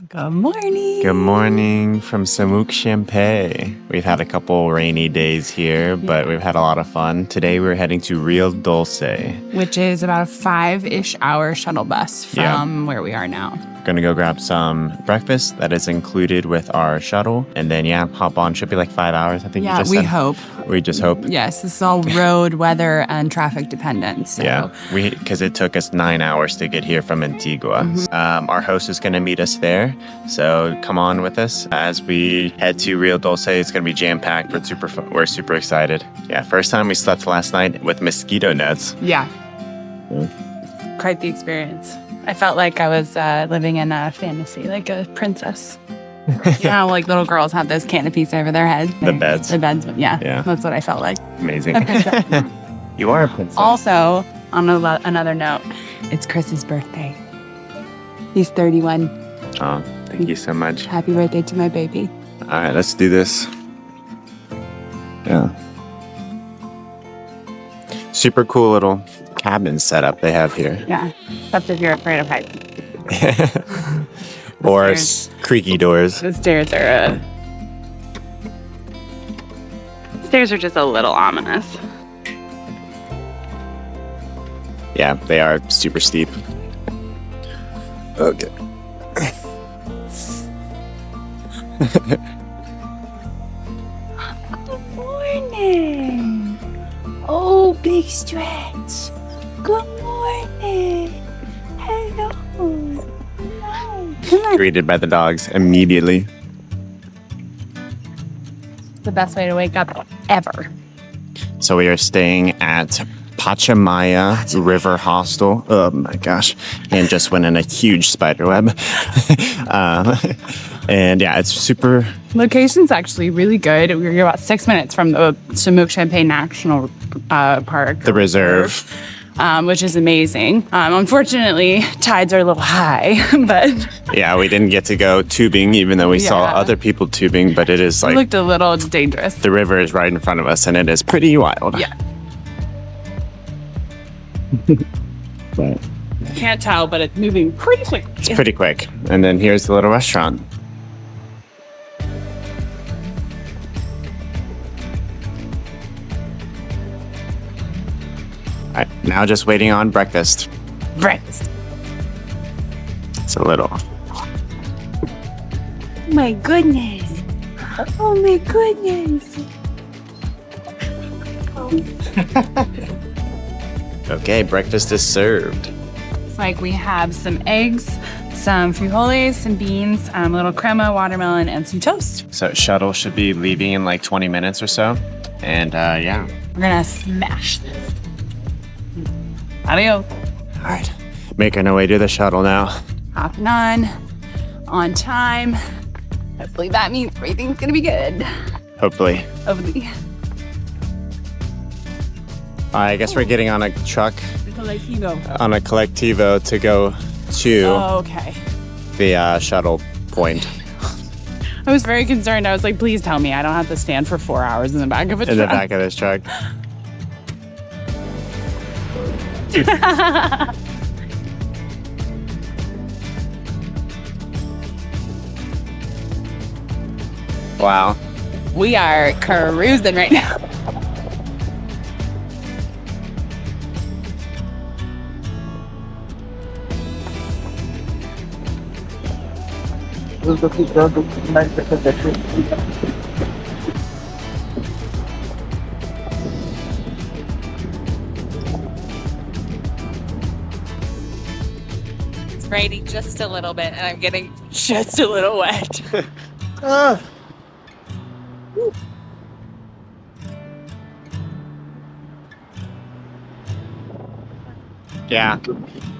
Good morning. Good morning from Semuc, Champey. We've had a couple rainy days here, but we've had a lot of fun. Today we're heading to Rio Dulce. Which is about a 5-ish hour shuttle bus from where we are now. Gonna go grab some breakfast that is included with our shuttle, and then hop on. Should be like 5 hours, I think. Yeah, you just we said. hope. We just hope. Yes, this is all road, weather, and traffic dependent. So. Yeah, because it took us 9 hours to get here from Antigua. Mm-hmm. Our host is gonna meet us there, so come on with us as we head to Rio Dulce. It's gonna be jam packed. We're super excited. Yeah, first time we slept last night with mosquito nets. Yeah. Quite the experience. I felt like I was living in a fantasy, like a princess. You know, like little girls have those canopies over their heads. The beds. The beds, yeah. Yeah. That's what I felt like. Amazing. You are a princess. Also, on another note, it's Chris's birthday. He's 31. Oh, thank you so much. Happy birthday to my baby. All right, let's do this. Yeah. Super cool little cabin setup they have here. Yeah, except if you're afraid of heights. Or creaky doors. The stairs are just a little ominous. Yeah, they are super steep. Okay. Good morning. Oh, big stretch. Good morning. Hello. Come on. Greeted by the dogs immediately. The best way to wake up ever. So we are staying at Pachamaya River Hostel. Oh my gosh. And just went in a huge spider web. And yeah, it's super. Location's actually really good. We're about 6 minutes from the Semuc Champey National Park. The reserve. Which is amazing. Unfortunately, tides are a little high, but... Yeah, we didn't get to go tubing, even though we saw other people tubing, but it is like... It looked a little dangerous. The river is right in front of us, and it is pretty wild. Yeah. But can't tell, but it's moving pretty quickly. it's pretty quick. And then here's the little restaurant. All right, now just waiting on breakfast. Breakfast. It's a little. My goodness. Oh my goodness. Okay, breakfast is served. It's like we have some eggs, some frijoles, some beans, a little crema, watermelon, and some toast. So shuttle should be leaving in like 20 minutes or so. And yeah. We're gonna smash this. Adios. All right, making our way to the shuttle now. Hopping on time. Hopefully that means everything's gonna be good. Hopefully. Hopefully. I guess we're getting on a truck, Colectivo. on a Collectivo to go to Oh, okay. the shuttle point. I was very concerned. I was like, please tell me I don't have to stand for 4 hours in the back of a truck. In the back of this truck. Wow. We are cruising right now. It's raining just a little bit and I'm getting just a little wet. Yeah,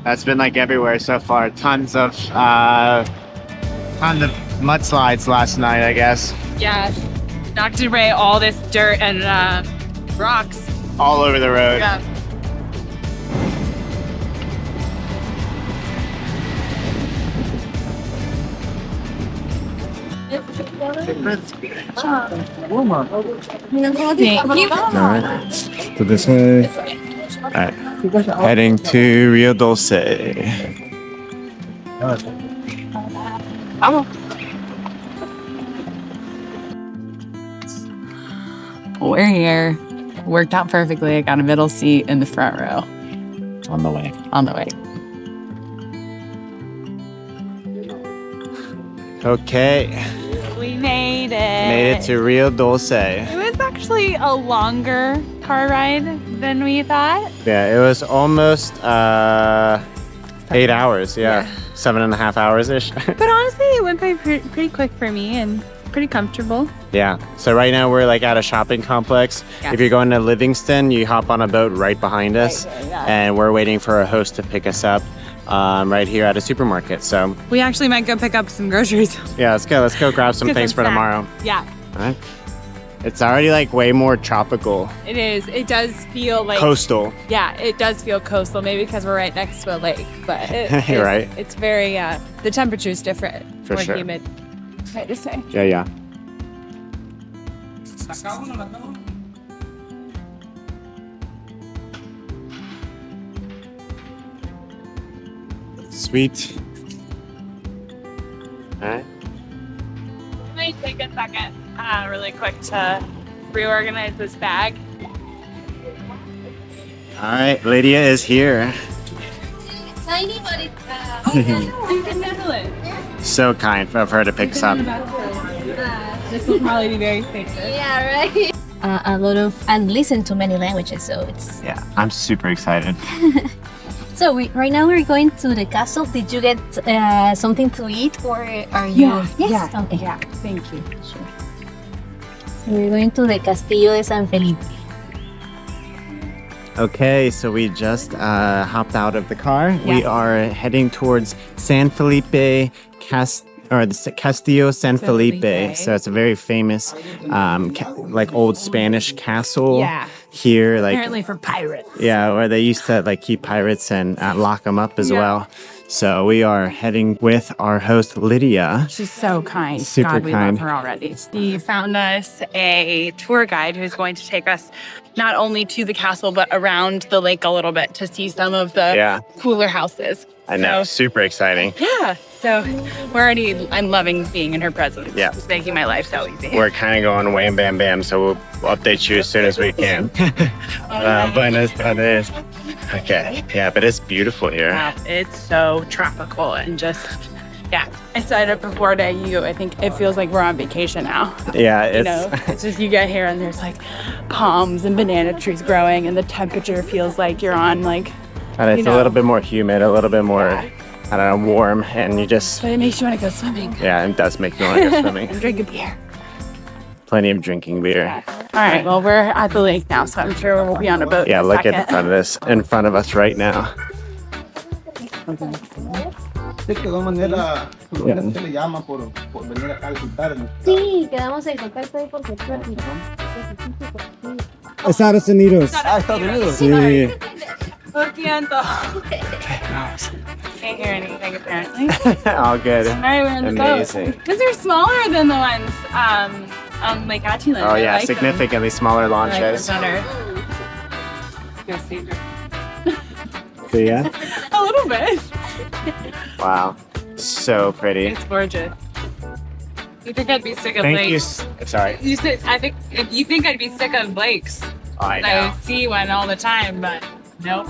that's been like everywhere so far. Tons of mudslides last night, I guess. Yeah, knocked away all this dirt and rocks. All over the road. Yeah. Thank you. All right. So this way. All right. Heading to Rio Dulce. Vamos. We're here. Worked out perfectly. I got a middle seat in the front row. On the way. On the way. Okay. We made it. Made it to Rio Dulce. It was actually a longer car ride than we thought. Yeah, it was almost 8 hours. Yeah. 7.5 hours-ish. But honestly, it went by pretty quick for me and pretty comfortable. Yeah. So right now we're like at a shopping complex. Yes. If you're going to Livingston, you hop on a boat right behind us. Right, yeah. And we're waiting for a host to pick us up right here at a supermarket. So We actually might go pick up some groceries. yeah, let's go. Let's go grab some things for tomorrow. Yeah, All right. It's already like way more tropical, it is. It does feel like coastal. Yeah, it does feel coastal. Maybe because we're right next to a lake, but You're right. It's very the temperature's different. For more sure. humid. Right to say. Yeah, yeah. Sweet. All right. Might take a second, really quick to reorganize this bag. All right, Lydia is here. Tiny, but it's You can handle it. So kind of her to pick us up. This will probably be very spacious. yeah, right. A lot of and listen to many languages, so it's. Yeah, I'm super excited. So right now we're going to the castle. Did you get something to eat, or are you? Yes. Okay. Yeah, thank you. Sure. So we're going to the Castillo de San Felipe. Okay, so we just hopped out of the car. We Yes. are heading towards San Felipe the Castillo San Felipe. Felipe. So it's a very famous, like old Spanish castle. Yeah. Here, like Apparently for pirates. yeah, where they used to like keep pirates and lock them up as Yeah. well. So we are heading with our host Lydia. She's so kind. Super God, we kind. love her already. She found us a tour guide who's going to take us not only to the castle, but around the lake a little bit to see some of the Yeah. cooler houses. I know, So, super exciting. yeah. So I'm loving being in her presence. Yeah. It's making my life so easy. We're kind of going wham bam bam, so we'll update you as soon as we can. Buenas tardes. Okay, yeah, but it's beautiful here. Wow, it's so tropical and just, yeah. I said it before to you, I think it feels like we're on vacation now. Yeah, You it's know, it's just you get here and there's like palms and banana trees growing and the temperature feels like you're on like, and it's you a know. little bit more humid, a little bit more, I don't know, warm, and you just but it makes you want to go swimming yeah, it does make you want to go swimming. and drink a beer. Plenty of drinking beer. All right, well, we're at the lake now, so I'm sure we'll be on a boat Yeah, in a look second. at in front of us right now. De todas maneras, se le llama por venir acá a visitarnos. Sí, quedamos en contacto ahí porque Estados Unidos. Ah, Estados Unidos. Sí. Lo siento. Can't hear anything apparently. All good. All right, we're in the Amazing. boat. Because they're smaller than the ones on Lake Izabal. Oh I yeah, like them. significantly smaller I like them launches. better. Go see. So yeah. A little bit. Wow. So pretty. It's gorgeous. You think I'd be sick of Thank you. lakes? Sorry. You said I think if you think I'd be sick of lakes. I know. I see one all the time, but nope.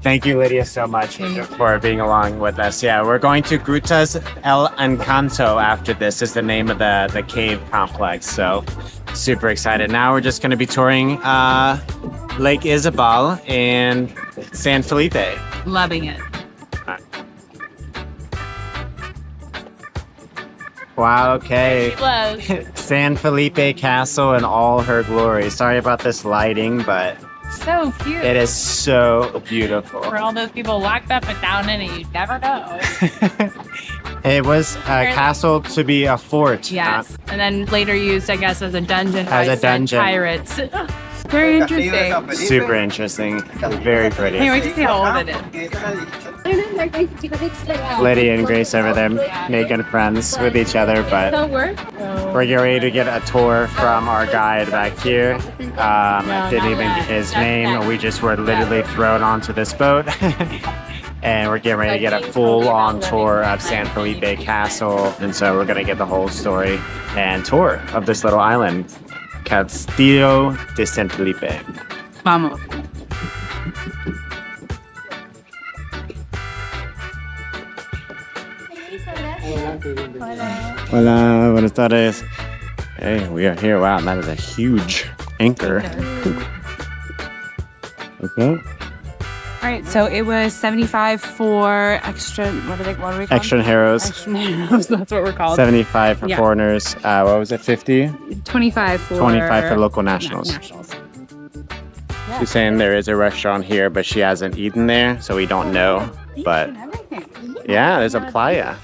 Thank you, Lydia, so much for being along with us. Yeah, we're going to Grutas El Encanto after this is the name of the cave complex. So super excited. Now we're just going to be touring Lake Izabal and San Felipe. Loving it. Wow, okay. Love. San Felipe Castle in all her glory. Sorry about this lighting, but So cute. it is so beautiful. For all those people locked up and down in it, you never know. It was a castle to be a fort. Yes. And then later used, I guess, as a dungeon. As by a said dungeon. Pirates. Very interesting. Super interesting. Very pretty. Can't wait to see how old it is. Lydia and Grace over there making friends with each other, but Does that work? we're getting ready to get a tour from our guide back here. I didn't even get his name. We just were literally thrown onto this boat. and we're getting ready to get a full-on tour of San Felipe Castle. And so we're gonna get the whole story and tour of this little island, Castillo de San Felipe. Vamos. Hola, buenas tardes. Hey, we are here. Wow, that is a huge anchor. Okay. All right, so it was 75 for extra, what are we called? Extra heroes. Extra heroes, that's what we're called. 75 for foreigners. What was it, 50? 25 for... 25 for local nationals. Yeah. She's saying there is a restaurant here, but she hasn't eaten there, so we don't know. But yeah, there's a playa.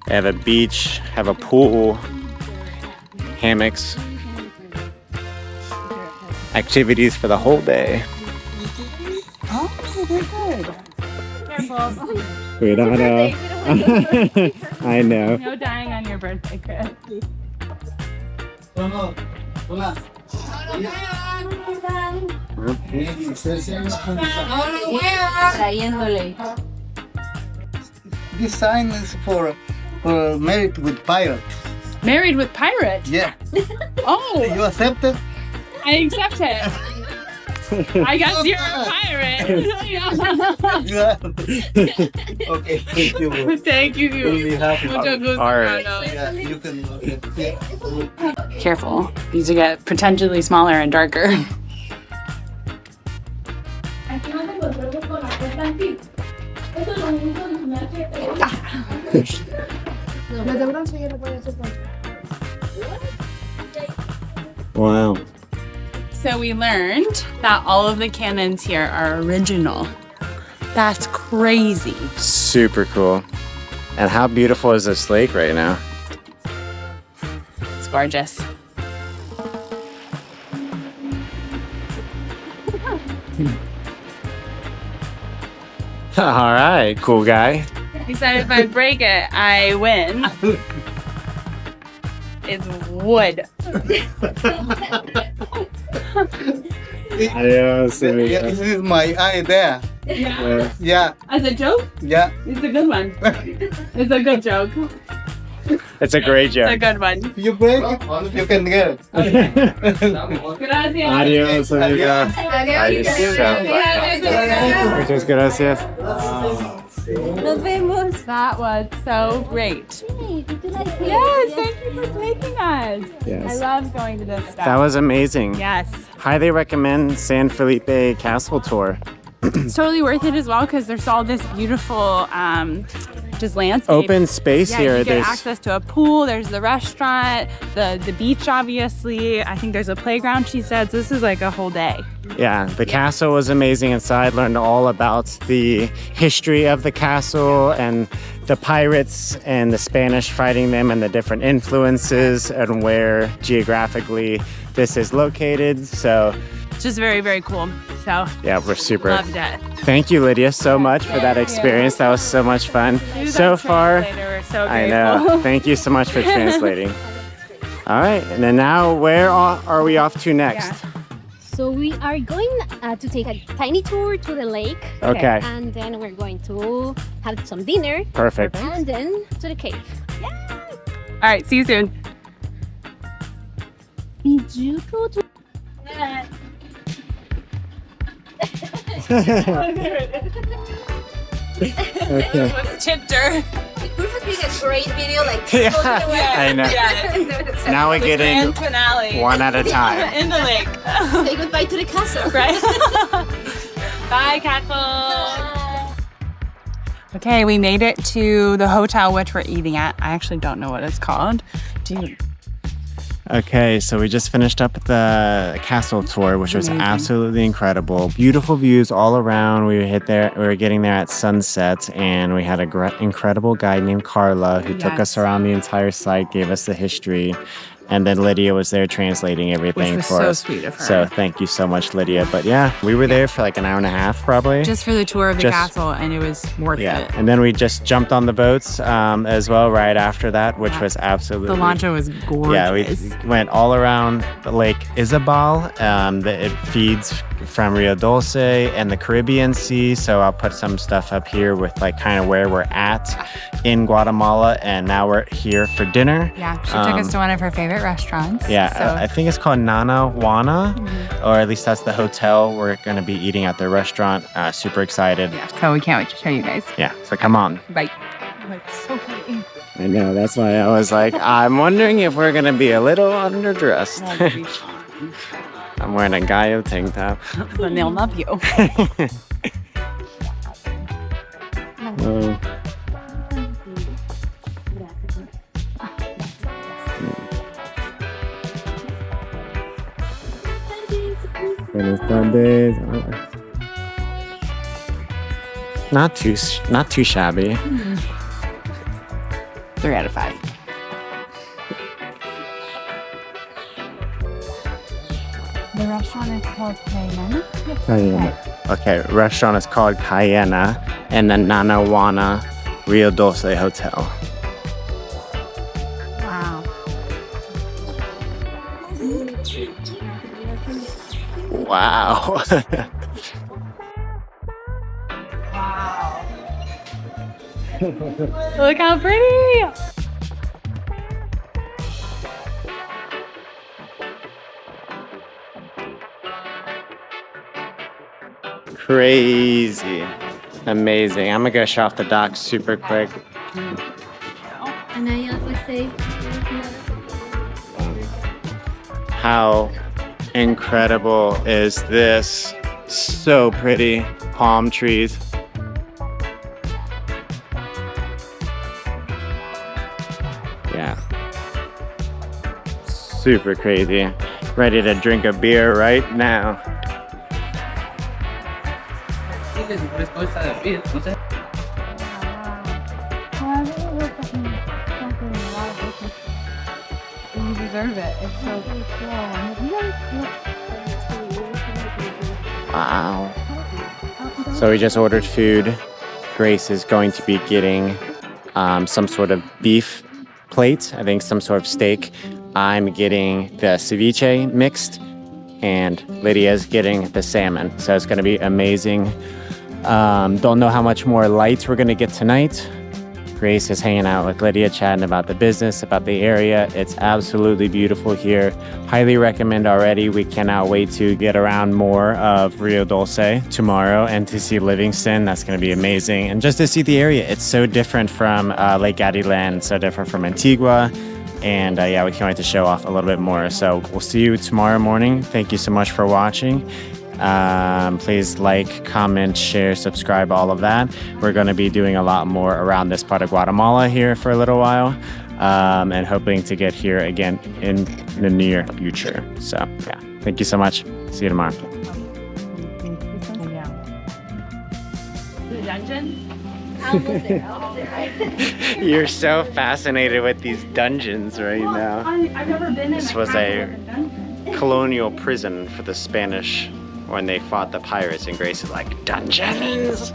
They have a beach, have a pool, hammocks, activities for the whole day. Oh, they're good. Careful. Cuidado. I know. No dying on your birthday, Chris. This sign is for married with pirate. Married with pirate? Yeah. Oh, You accept it? I accept it. I guess you're a pirate. Yeah. Okay, thank you. Thank you. Really happy. Mucho gusto, Alright. Carlos. Yeah, you can. Careful. These will get potentially smaller and darker. Wow. So we learned that all of the cannons here are original. That's crazy. Super cool. And how beautiful is this lake right now? It's gorgeous. All right, cool guy. He said if I break it, I win. It's wood. Adios, Yeah, this is my idea. Yeah. Yeah, As a joke? yeah. It's a good one. It's a good joke. It's a great It's a joke. good one. If you break it, you can get it. Gracias. Adios, amiga. Muchas gracias. Nos vemos. That was so great. Hey, did you like it? Yes, thank you for taking us. Yes. I love going to this stuff. That was amazing. Yes. Highly recommend San Felipe Castle tour. It's totally worth it as well because there's all this beautiful just landscape. Open space Yeah, here. you get There's access to a pool, there's the restaurant, the beach obviously. I think there's a playground, she said. So this is like a whole day. yeah, the castle was amazing inside. Learned all about the history of the castle and the pirates and the Spanish fighting them and the different influences and where geographically this is located. So It's just very, very cool. So yeah, we're super. loved it. Thank you, Lydia, so much for that experience. That was so much fun. Use So that far, translator, we're so I grateful. know. Thank you so much for translating. All right, and then now where are we off to next? Yeah. So we are going to take a tiny tour to the lake. Okay, And then we're going to have some dinner. perfect. And then to the cave. All right, see you soon. Did you go to... Okay. Tipped her. It would have been a great video, like... Yeah, I know. Now we're getting Grand finale. one at a time. In the lake. Say goodbye to the castle. Right? Bye, Castle. Okay, we made it to the hotel which we're eating at. I actually don't know what it's called. Do you? Okay, so we just finished up the castle tour, which was Amazing. absolutely incredible. Beautiful views all around. We were getting there at sunset, and we had an incredible guide named Carla who took us Yes. around the entire site, gave us the history, and then Lydia was there translating everything was for so us. sweet of her. So thank you so much, Lydia. But yeah, we were there for like an hour and a half, probably. Just for the tour of the Just- castle, and it was worth Yeah, it. and then we just jumped on the boats as well right after that, which was absolutely The lancha was gorgeous. yeah, we went all around Lake Izabal. It feeds from Rio Dulce and the Caribbean Sea. So I'll put some stuff up here with like kind of where we're at in Guatemala. And now we're here for dinner. Yeah, she took us to one of her favorite restaurants. Yeah, so. I think it's called Nana Wana, or at least that's the hotel. We're going to be eating at their restaurant. Super excited. Yeah, so we can't wait to show you guys. Yeah, so come on. Bye. Like, so pretty. I know, that's why I was like, I'm wondering if we're going to be a little underdressed. I'm wearing a Gallo tank top. Then they'll love you. Oh. Buenas tardes. Not too shabby. 3 out of 5. The restaurant is called Cayena. Okay, restaurant is called Cayena, and the Nana Wana Rio Dulce Hotel. Wow. Wow. Wow. Look how pretty. Crazy. Amazing. I'm gonna go show off the dock super quick. And I would say, How incredible is this? So pretty. Palm trees. Yeah. Super crazy. Ready to drink a beer right now. You deserve it. It's so cool. Wow. So we just ordered food. Grace is going to be getting some sort of beef plate. I think some sort of steak. I'm getting the ceviche mixed, and Lydia's getting the salmon. So it's going to be amazing. Don't know how much more lights we're going to get tonight. Grace is hanging out with Lydia, chatting about the business, about the area. It's absolutely beautiful here. Highly recommend already. We cannot wait to get around more of Rio Dulce tomorrow and to see Livingston. That's going to be amazing. And just to see the area. It's so different from Lake Izabal, so different from Antigua. And yeah, we can't wait to show off a little bit more. So we'll see you tomorrow morning. Thank you so much for watching. Please like, comment, share, subscribe, all of that. We're going to be doing a lot more around this part of Guatemala here for a little while, and hoping to get here again in the near future. So yeah, thank you so much. See you tomorrow. The dungeon? You're so fascinated with these dungeons right now. I've never been in This was a colonial prison for the Spanish when they fought the pirates, and Grace is like, dungeons?